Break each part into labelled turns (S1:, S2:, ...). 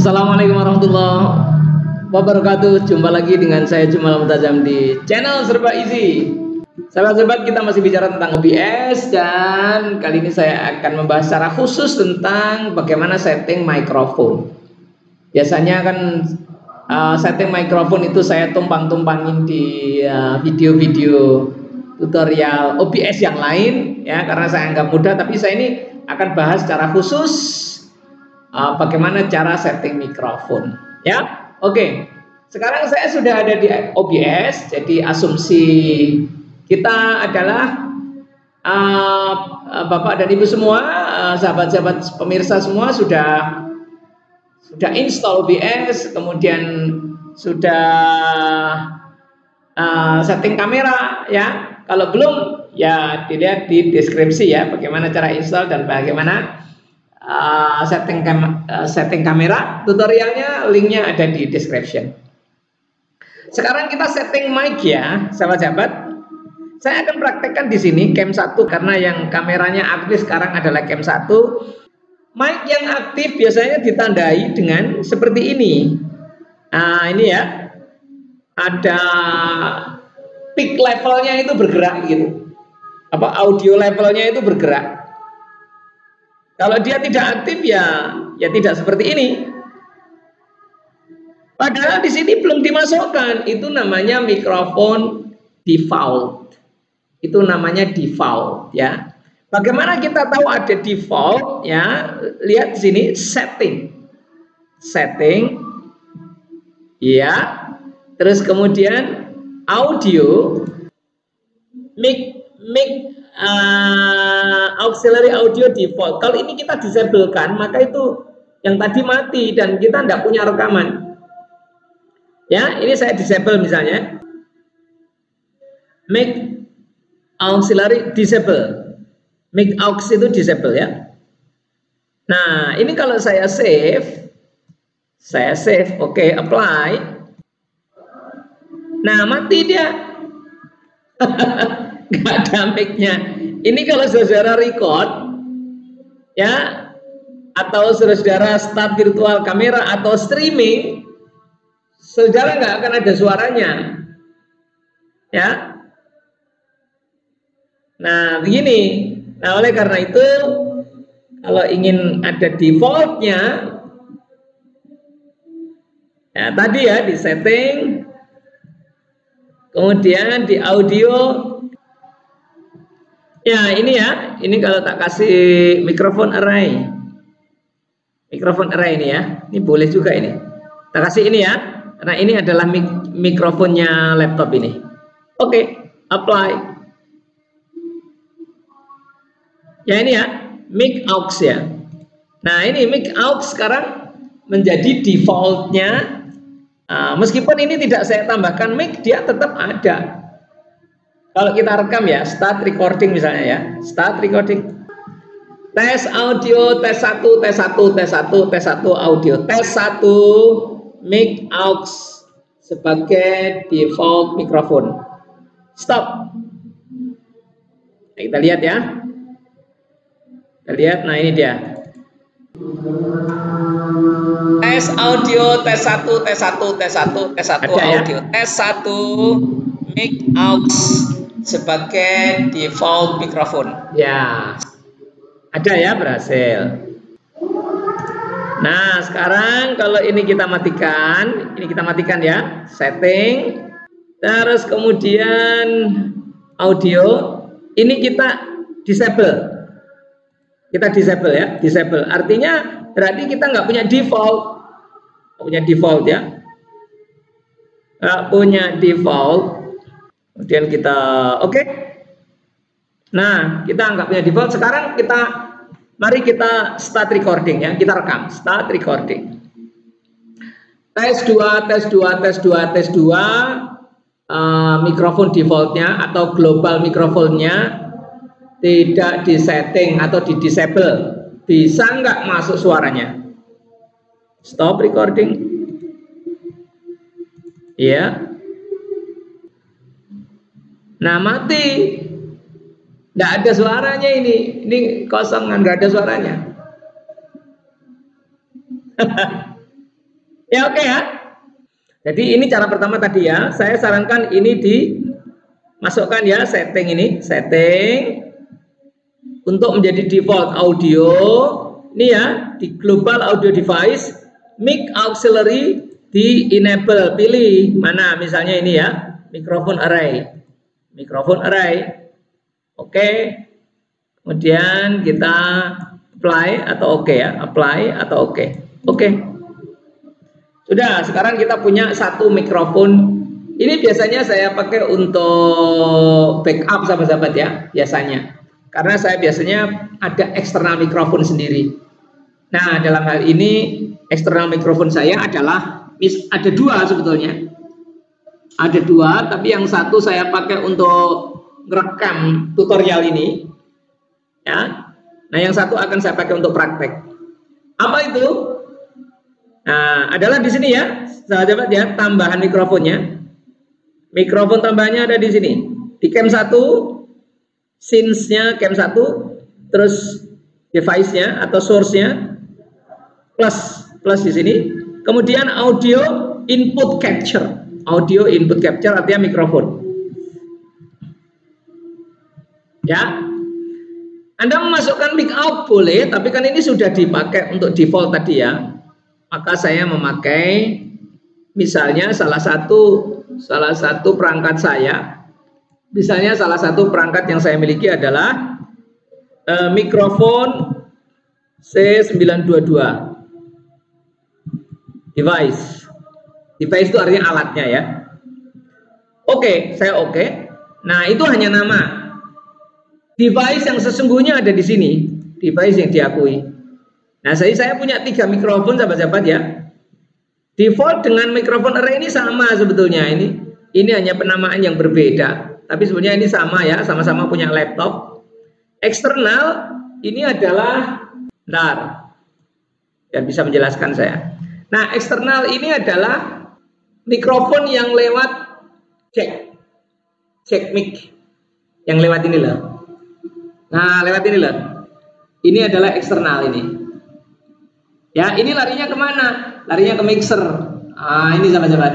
S1: Assalamualaikum warahmatullahi wabarakatuh. Jumpa lagi dengan saya Jumal Mutazam di channel Serba Easy. Sahabat-sahabat, kita masih bicara tentang OBS dan kali ini saya akan membahas secara khusus tentang bagaimana setting mikrofon. Biasanya kan setting mikrofon itu saya tumpang-tumpangin di video-video tutorial OBS yang lain ya, karena saya anggap mudah, tapi saya ini akan bahas secara khusus bagaimana cara setting mikrofon ya. Oke, sekarang saya sudah ada di OBS, jadi asumsi kita adalah Bapak dan Ibu semua, sahabat-sahabat pemirsa semua sudah install OBS, kemudian sudah setting kamera ya. Kalau belum ya dilihat di deskripsi ya, bagaimana cara install dan bagaimana setting kamera. Tutorialnya, linknya ada di description. Sekarang kita setting mic ya, sahabat-sahabat. Saya akan praktekkan di sini cam 1 karena yang kameranya aktif sekarang adalah cam 1. Mic yang aktif biasanya ditandai dengan seperti ini. Nah, ini ya. Ada peak levelnya itu bergerak gitu. Audio levelnya itu bergerak. Kalau dia tidak aktif ya tidak seperti ini. Padahal di sini belum dimasukkan. Itu namanya mikrofon default. Itu namanya default ya. Bagaimana kita tahu ada default ya? Lihat di sini setting ya. Terus kemudian audio mic auxiliary audio default. Kalau ini kita disablekan, maka itu yang tadi mati dan kita tidak punya rekaman. Ya, ini saya disable misalnya. Mic auxiliary disable. Mic aux itu disable ya. Nah, ini kalau saya save, oke, apply. Nah, mati dia. Nggak ada mic-nya. Ini kalau saudara record ya, atau saudara start virtual kamera atau streaming, saudara nggak akan ada suaranya ya. Nah begini. Nah oleh karena itu, kalau ingin ada defaultnya ya, tadi ya di setting, kemudian di audio. Ya ini ya, ini kalau tak kasih mikrofon array ini ya, ini boleh juga ini. Tak kasih ini ya, karena ini adalah mikrofonnya laptop ini. Oke, apply. Ya ini ya, mic aux ya. Nah ini mic aux sekarang menjadi defaultnya. Meskipun ini tidak saya tambahkan mic, dia tetap ada. Kalau kita rekam ya, start recording misalnya ya, start recording. Tes audio, tes 1, tes 1, tes 1, tes 1 audio, tes 1 mic aux sebagai default mikrofon. Stop. Nah, kita lihat ya. Kita lihat, nah ini dia. Tes audio, tes 1, tes 1, tes 1, tes 1 audio, ya? Tes 1 mic aux sebagai default mikrofon. Ya, ada ya, berhasil. Nah, sekarang kalau ini kita matikan, ya, setting. Terus kemudian audio, ini kita disable. Kita disable ya, disable. Artinya berarti kita nggak punya default. Nggak punya default ya. Nggak punya default. Kemudian kita oke. Nah, kita nggak punya default. Sekarang mari kita start recording ya. Kita rekam, start recording. Tes 2, tes 2, tes 2, tes 2. Mikrofon defaultnya atau global mikrofonnya tidak disetting atau di disable. Bisa nggak masuk suaranya? Stop recording. Ya. Nah mati, nggak ada suaranya ini kosong, nggak ada suaranya. Ya oke ya. Jadi ini cara pertama tadi ya. Saya sarankan ini dimasukkan ya, setting ini, setting untuk menjadi default audio. Ini ya, di global audio device, mic auxiliary di enable, pilih mana, misalnya ini ya, microphone array. Microphone array. Oke. Kemudian kita apply atau oke ya, apply atau oke. Oke. Sudah, sekarang kita punya satu mikrofon. Ini biasanya saya pakai untuk backup sahabat-sahabat ya, biasanya. Karena saya biasanya ada eksternal mikrofon sendiri. Nah, dalam hal ini eksternal mikrofon saya adalah ada dua sebetulnya. Ada dua, tapi yang satu saya pakai untuk merekam tutorial ini. Ya. Nah, yang satu akan saya pakai untuk praktek. Apa itu? Nah, adalah di sini ya, sahabat ya, tambahan mikrofonnya. Mikrofon tambahannya ada di sini. Di cam 1, scenes-nya cam 1, terus device-nya atau source-nya plus di sini. Kemudian audio input capture. Audio input capture artinya mikrofon. Ya. Anda memasukkan mic out boleh, tapi kan ini sudah dipakai untuk default tadi ya. Maka saya memakai misalnya salah satu perangkat saya. Misalnya salah satu perangkat yang saya miliki adalah mikrofon C922 device. Device itu artinya alatnya ya. Oke, saya oke. Nah, itu hanya nama. Device yang sesungguhnya ada di sini. Device yang diakui. Nah, saya punya 3 mikrofon sahabat-sahabat ya. Default dengan mikrofon array ini sama sebetulnya ini. Ini hanya penamaan yang berbeda. Tapi sebenarnya ini sama ya, sama-sama punya laptop. Eksternal ini adalah bentar. Dan bisa menjelaskan saya. Nah, eksternal ini adalah mikrofon yang lewat jack mic. Yang lewat ini loh. Nah, lewat ini loh. Ini adalah eksternal ini. Ya, ini larinya kemana? Larinya ke mixer. Ah, ini sahabat-sahabat.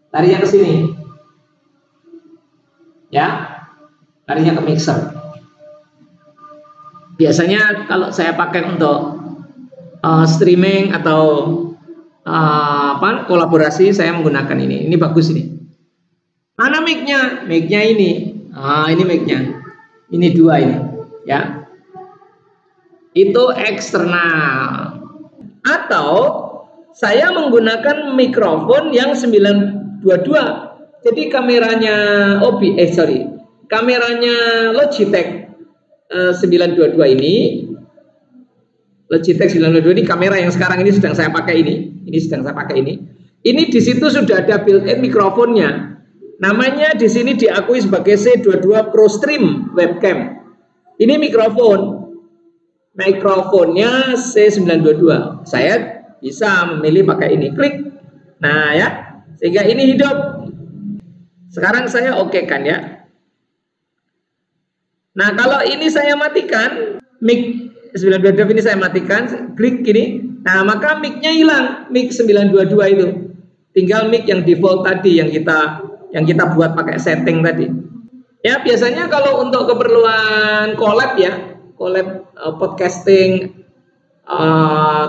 S1: Larinya ke sini. Ya, larinya ke mixer. Biasanya kalau saya pakai untuk streaming atau kolaborasi, saya menggunakan ini. Ini bagus ini. Mana mic-nya? Mic-nya ini. Ah, ini mic-nya. Ini dua ini. Ya. Itu eksternal. Atau saya menggunakan mikrofon yang 922. Jadi kameranya kameranya Logitech 922 ini. Logitech 922 ini kamera yang sekarang ini sedang saya pakai ini. Ini di situ sudah ada built-in mikrofonnya. Namanya di sini diakui sebagai C22 Pro Stream webcam. Ini mikrofonnya C922. Saya bisa memilih pakai ini, klik. Nah ya, sehingga ini hidup. Sekarang saya oke kan ya. Nah, kalau ini saya matikan, mic 922 ini saya matikan, klik gini. Nah, maka mic-nya hilang, mic 922 itu. Tinggal mic yang default tadi yang kita buat pakai setting tadi. Ya, biasanya kalau untuk keperluan collab ya, podcasting,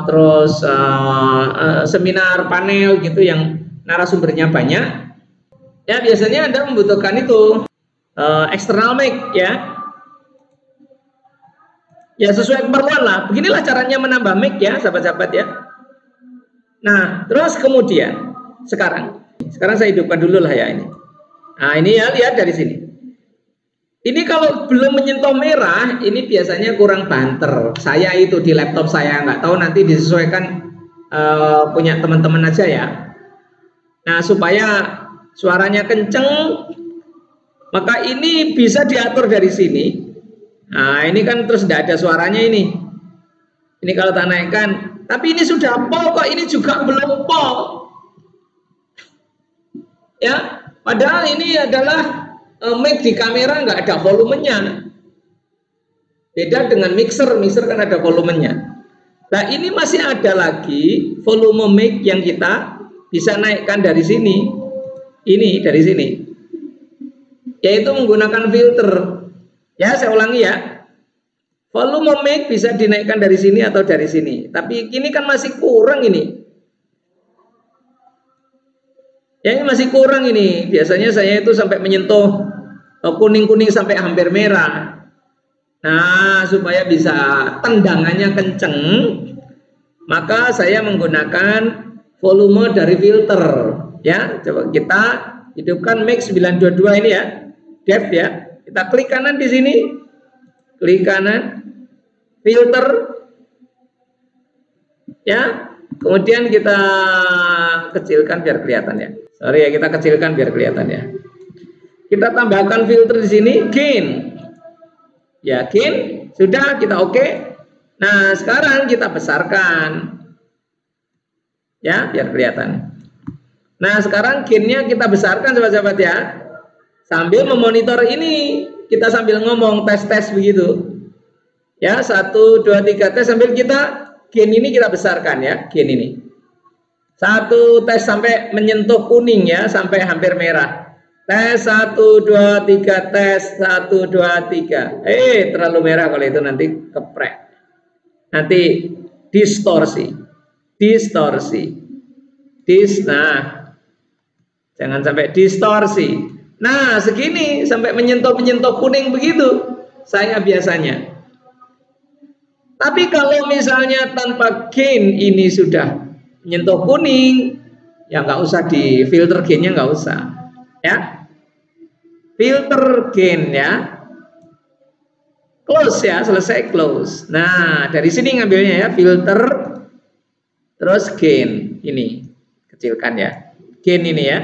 S1: terus seminar, panel gitu yang narasumbernya banyak, ya biasanya Anda membutuhkan itu external mic ya. Ya sesuai keperluan lah. Beginilah caranya menambah mic ya, sahabat-sahabat ya. Nah, terus kemudian sekarang saya hidupkan dulu lah ya ini. Nah, ini ya, lihat dari sini. Ini kalau belum menyentuh merah, ini biasanya kurang banter. Saya itu di laptop saya, nggak tahu nanti disesuaikan punya teman-teman aja ya. Nah, supaya suaranya kenceng, maka ini bisa diatur dari sini. Nah, ini kan terus tidak ada suaranya ini. Ini kalau tak naikkan, tapi ini sudah pol kok, ini juga belum pol. Ya, padahal ini adalah mic di kamera nggak ada volumenya. Beda dengan mixer kan ada volumenya. Nah, ini masih ada lagi volume mic yang kita bisa naikkan dari sini. Ini dari sini. Yaitu menggunakan filter. Ya, saya ulangi ya. Volume mic bisa dinaikkan dari sini atau dari sini. Tapi ini kan masih kurang ini. Ya, ini masih kurang ini. Biasanya saya itu sampai menyentuh kuning-kuning sampai hampir merah. Nah, supaya bisa tendangannya kenceng, maka saya menggunakan volume dari filter. Ya, coba kita hidupkan mic 922 ini ya, def ya. Kita klik kanan di sini, klik kanan, filter, ya. Kemudian kita kecilkan biar kelihatan ya. Sorry ya, kita kecilkan biar kelihatan ya. Kita tambahkan filter di sini, gain. Yakin? Sudah, kita oke. Nah, sekarang kita besarkan. Ya, biar kelihatan. Nah, sekarang gainnya kita besarkan sahabat-sahabat ya. Sambil memonitor ini, kita sambil ngomong tes-tes begitu. Ya, 1, 2, 3 tes sambil kita gain ini kita besarkan ya, gain ini. 1 tes sampai menyentuh kuning ya, sampai hampir merah. Tes 1, 2, 3, tes 1, 2, 3. Terlalu merah kalau itu nanti keprek. Nanti distorsi. Nah, jangan sampai distorsi. Nah, segini sampai menyentuh kuning begitu saya biasanya. Tapi kalau misalnya tanpa gain ini sudah menyentuh kuning, ya nggak usah di filter gainnya, nggak usah. Ya, filter gain ya, close ya, selesai close. Nah, dari sini ngambilnya ya, filter terus gain ini, kecilkan ya, gain ini ya.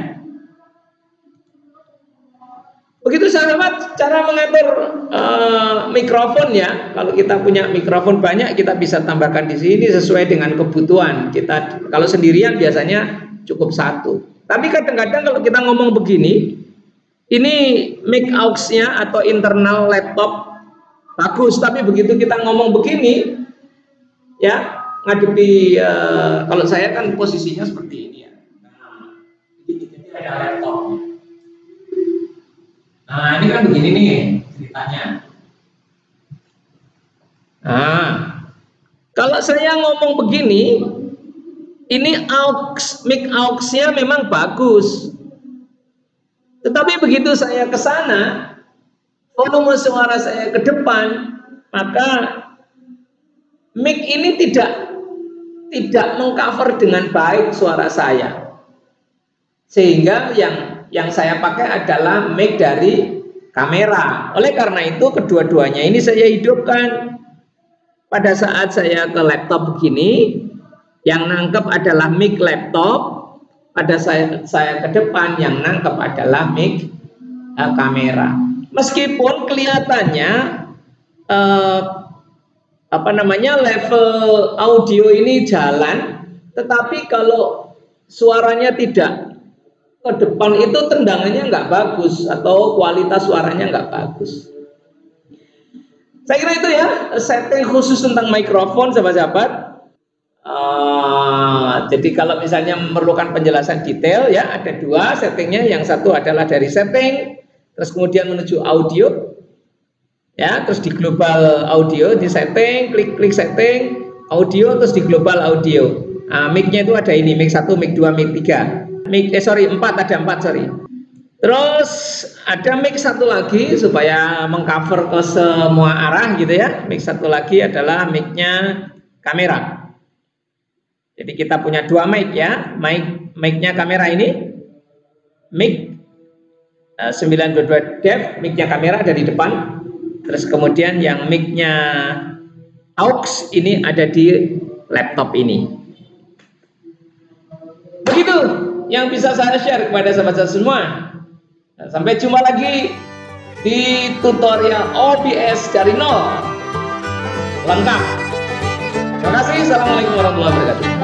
S1: Begitu sahabat cara mengatur mikrofon ya. Kalau kita punya mikrofon banyak, kita bisa tambahkan di sini sesuai dengan kebutuhan kita. Kalau sendirian biasanya cukup 1. Tapi kadang-kadang kalau kita ngomong begini, ini mic aux-nya atau internal laptop bagus, tapi begitu kita ngomong begini, ya ngadepi kalau saya kan posisinya seperti ini ya. Nah, jadi ada laptopnya. Nah, ini kan begini nih ceritanya. Nah, kalau saya ngomong begini, ini mic aux-nya memang bagus. Tetapi begitu saya ke sana, volume suara saya ke depan, maka mic ini tidak mengcover dengan baik suara saya. Sehingga yang saya pakai adalah mic dari kamera. Oleh karena itu kedua-duanya ini saya hidupkan. Pada saat saya ke laptop begini, yang nangkep adalah mic laptop. Pada saya ke depan yang nangkep adalah mic kamera. Meskipun kelihatannya level audio ini jalan, tetapi kalau suaranya tidak ke depan itu tendangannya nggak bagus atau kualitas suaranya nggak bagus. Saya kira itu ya setting khusus tentang mikrofon, sahabat-sahabat. Jadi kalau misalnya memerlukan penjelasan detail ya ada 2 settingnya. Yang satu adalah dari setting, terus kemudian menuju audio, ya terus di global audio di setting, klik setting audio, terus di global audio. Mic-nya itu ada ini, mic 1, mic 2, mic 3. 4 ada 4 sorry. Terus ada mic 1 lagi supaya mengcover ke semua arah gitu ya. Mic 1 lagi adalah mic-nya kamera. Jadi kita punya 2 mic ya, mic-nya kamera ini, mic 922 def, mic-nya kamera dari depan. Terus kemudian yang mic-nya aux ini ada di laptop ini. Begitu yang bisa saya share kepada sahabat-sahabat semua. Nah, sampai jumpa lagi di tutorial OBS dari nol lengkap. Terima kasih. Assalamualaikum warahmatullahi wabarakatuh.